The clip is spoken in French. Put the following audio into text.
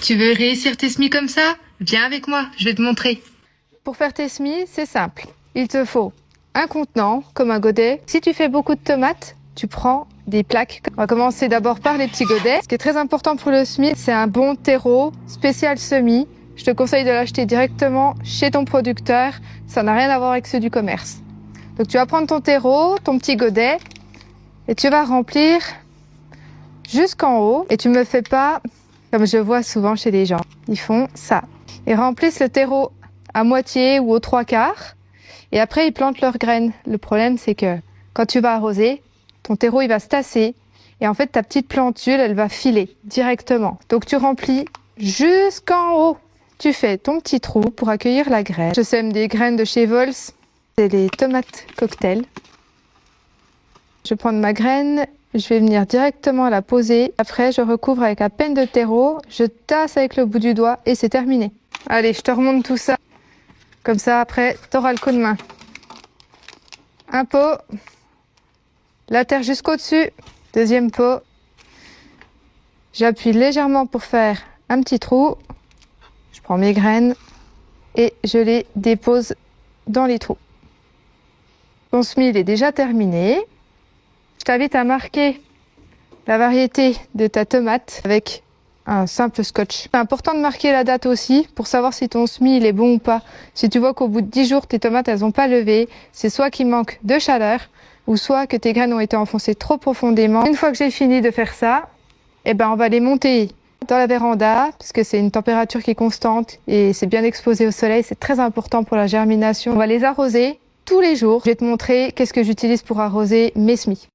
Tu veux réussir tes semis comme ça? Viens avec moi, je vais te montrer. Pour faire tes semis, c'est simple. Il te faut un contenant, comme un godet. Si tu fais beaucoup de tomates, tu prends des plaques. On va commencer d'abord par les petits godets. Ce qui est très important pour le semis, c'est un bon terreau spécial semis. Je te conseille de l'acheter directement chez ton producteur. Ça n'a rien à voir avec ceux du commerce. Donc tu vas prendre ton terreau, ton petit godet, et tu vas remplir jusqu'en haut. Et tu me fais pas comme je vois souvent chez les gens. Ils font ça. Ils remplissent le terreau à moitié ou aux 3/4. Et après, ils plantent leurs graines. Le problème, c'est que quand tu vas arroser, ton terreau, il va se tasser. Et en fait, ta petite plantule, elle va filer directement. Donc, tu remplis jusqu'en haut. Tu fais ton petit trou pour accueillir la graine. Je sème des graines de chez Vols. C'est les tomates cocktail. Je vais prendre ma graine. Je vais venir directement la poser. Après, je recouvre avec à peine de terreau. Je tasse avec le bout du doigt et c'est terminé. Allez, je te remonte tout ça. Comme ça, après, tu auras le coup de main. Un pot. La terre jusqu'au-dessus. Deuxième pot. J'appuie légèrement pour faire un petit trou. Je prends mes graines et je les dépose dans les trous. Ton semis, il est déjà terminé. Je t'invite à marquer la variété de ta tomate avec un simple scotch. C'est important de marquer la date aussi pour savoir si ton semis il est bon ou pas. Si tu vois qu'au bout de 10 jours, tes tomates elles n'ont pas levé, c'est soit qu'il manque de chaleur ou soit que tes graines ont été enfoncées trop profondément. Une fois que j'ai fini de faire ça, on va les monter dans la véranda parce que c'est une température qui est constante et c'est bien exposé au soleil. C'est très important pour la germination. On va les arroser tous les jours. Je vais te montrer qu'est-ce que j'utilise pour arroser mes semis.